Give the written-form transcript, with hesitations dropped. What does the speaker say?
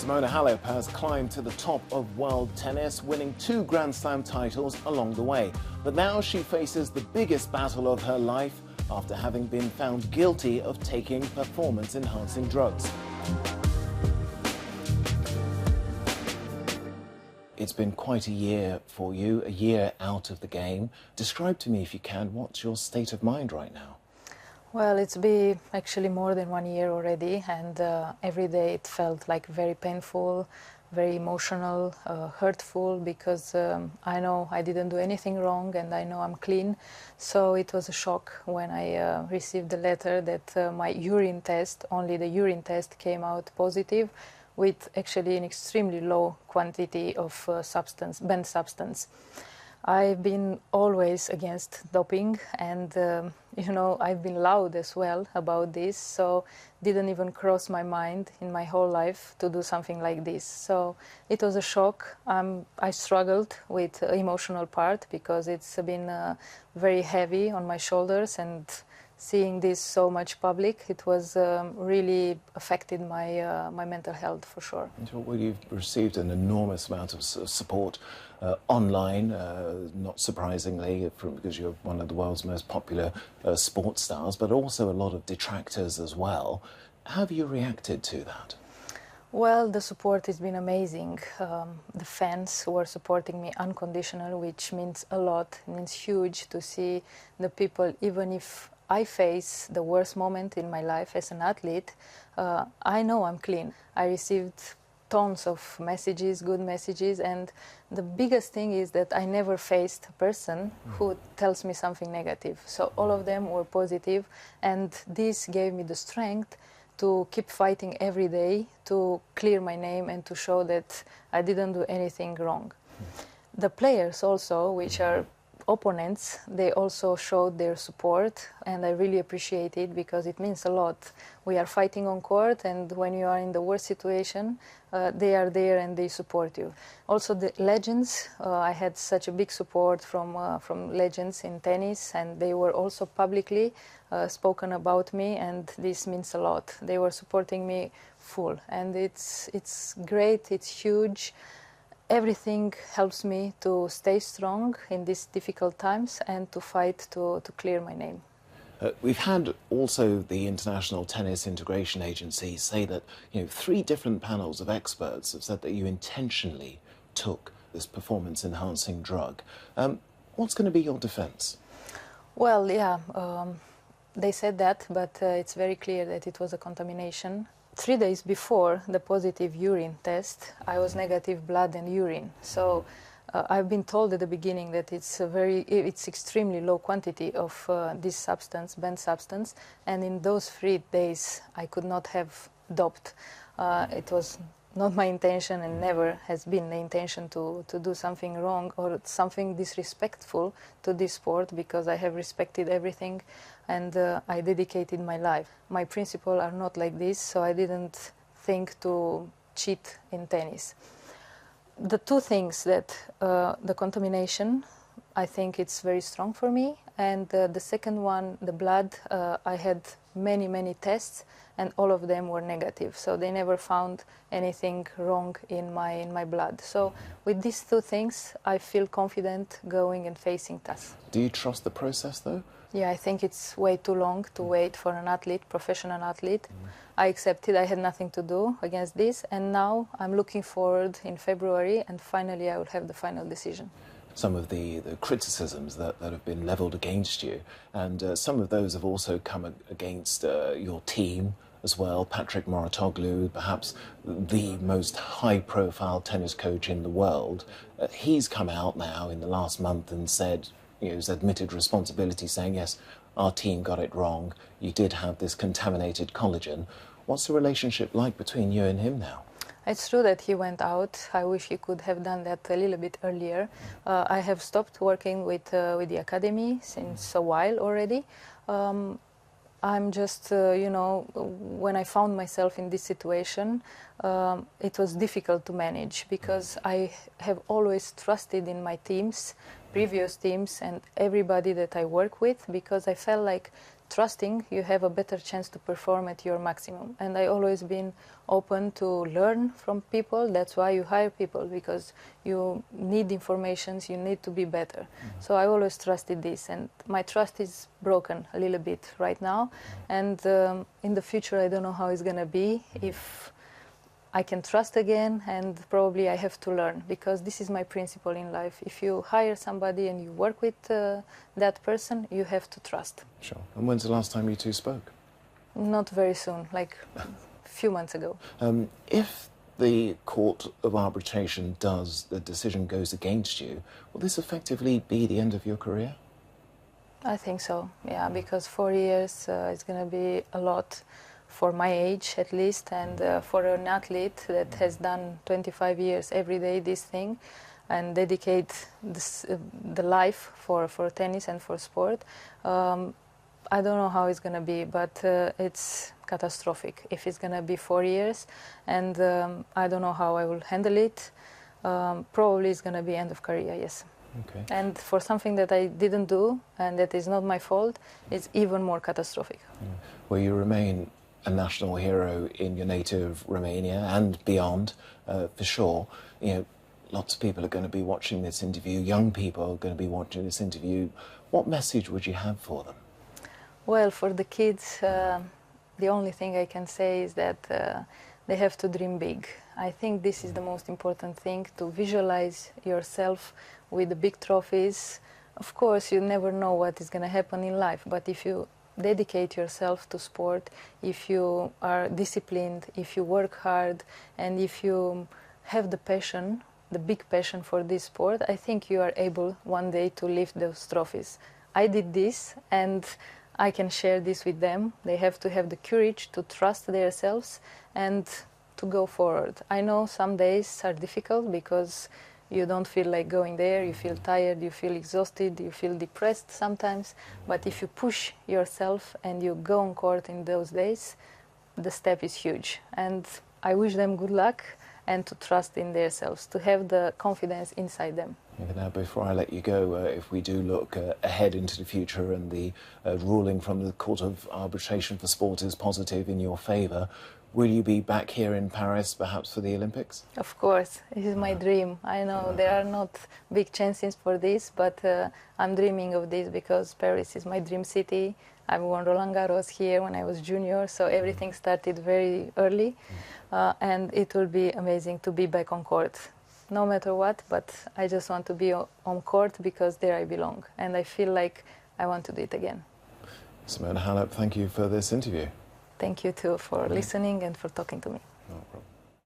Simona Halep has climbed to the top of world tennis, winning 2 Grand Slam titles along the way. But now she faces the biggest battle of her life after having been found guilty of taking performance-enhancing drugs. It's been quite a year for you, a year out of the game. Describe to me, if you can, what's your state of mind right now? Well, it's been actually more than 1 year already, and every day it felt like very painful, very emotional, hurtful, because I know I didn't do anything wrong and I know I'm clean. So it was a shock when I received the letter that my urine test, only the urine test, came out positive with actually an extremely low quantity of substance, banned substance. I've been always against doping, and you know, I've been loud as well about this, so didn't even cross my mind in my whole life to do something like this. So it was a shock. I struggled with the emotional part because it's been very heavy on my shoulders, and seeing this so much public, it was really affected my my mental health for sure. Well, you've received an enormous amount of support online, not surprisingly, because you're one of the world's most popular sports stars, but also a lot of detractors as well. How have you reacted to that? Well, the support has been amazing. The fans who are supporting me unconditional, which means a lot. It means huge to see the people, even if I face the worst moment in my life as an athlete, I know I'm clean. I received tons of messages, good messages, and the biggest thing is that I never faced a person who tells me something negative. So all of them were positive, and this gave me the strength to keep fighting every day to clear my name and to show that I didn't do anything wrong. The players also, which are opponents, they also showed their support, and I really appreciate it because it means a lot. We are fighting on court, and when you are in the worst situation, they are there and they support you. Also the legends, I had such a big support from legends in tennis, and they were also publicly spoken about me, and this means a lot. They were supporting me full, and it's great, it's huge. Everything helps me to stay strong in these difficult times and to fight to clear my name. We've had also the International Tennis Integration Agency say that 3 different panels of experts have said that you intentionally took this performance-enhancing drug. What's going to be your defense? Well, yeah, they said that, but it's very clear that it was a contamination. 3 days before the positive urine test, I was negative blood and urine. So I've been told at the beginning that it's extremely low quantity of this substance, banned substance, and in those 3 days I could not have doped. It was not my intention, and never has been the intention to do something wrong or something disrespectful to this sport, because I have respected everything and I dedicated my life. My principles are not like this, so I didn't think to cheat in tennis. The 2 things that the contamination, I think it's very strong for me, and the second one, the blood, I had many tests, and all of them were negative, so they never found anything wrong in my blood. So with these 2 things, I feel confident going and facing TAS. Do you trust the process, though? Yeah, I think it's way too long to wait for an athlete, professional athlete. I accepted I had nothing to do against this, and now I'm looking forward in February, and finally I will have the final decision. Some of the criticisms that have been levelled against you, and some of those have also come against your team as well. Patrick Mouratoglou, perhaps the most high-profile tennis coach in the world, he's come out now in the last month and said, has admitted responsibility, saying, yes, our team got it wrong, you did have this contaminated collagen. What's the relationship like between you and him now? It's true that he went out. I wish he could have done that a little bit earlier. I have stopped working with the academy since a while already. I'm just, when I found myself in this situation, it was difficult to manage, because I have always trusted in my teams, previous teams, and everybody that I work with, because I felt like trusting, you have a better chance to perform at your maximum. And I always been open to learn from people. That's why you hire people, because you need information, you need to be better. So I always trusted this, and my trust is broken a little bit right now. And in the future, I don't know how it's going to be, if I can trust again, and probably I have to learn, because this is my principle in life. If you hire somebody and you work with that person, you have to trust. Sure. And when's the last time you two spoke? Not very soon, like a few months ago. If the Court of Arbitration the decision goes against you, will this effectively be the end of your career? I think so, yeah, because 4 years is going to be a lot for my age, at least, and for an athlete that has done 25 years every day this thing and dedicate the life for tennis and for sport. I don't know how it's going to be, but it's catastrophic if it's going to be 4 years, and I don't know how I will handle it. Probably it's going to be end of career, yes. Okay. And for something that I didn't do and that is not my fault, it's even more catastrophic. Yeah. Well, you remain a national hero in your native Romania and beyond, for sure. You know, lots of people are going to be watching this interview. Young people are going to be watching this interview. What message would you have for them? Well, for the kids, the only thing I can say is that they have to dream big. I think this is the most important thing, to visualize yourself with the big trophies. Of course, you never know what is going to happen in life, but if you dedicate yourself to sport, if you are disciplined, if you work hard, and if you have the passion, the big passion for this sport, I think you are able one day to lift those trophies. I did this, and I can share this with them. They have to have the courage to trust themselves and to go forward. I know some days are difficult because you don't feel like going there, you feel tired, you feel exhausted, you feel depressed sometimes, but if you push yourself and you go on court in those days, the step is huge. And I wish them good luck and to trust in themselves, to have the confidence inside them. Now, before I let you go, if we do look ahead into the future and the ruling from the Court of Arbitration for Sport is positive in your favour, will you be back here in Paris, perhaps for the Olympics? Of course, this is my dream. I know there are not big chances for this, but I'm dreaming of this because Paris is my dream city. I won Roland Garros here when I was junior, so everything started very early, and it will be amazing to be back on court. No matter what, but I just want to be on court because there I belong, and I feel like I want to do it again. Simona Halep, thank you for this interview. Thank you too for listening and for talking to me. No problem.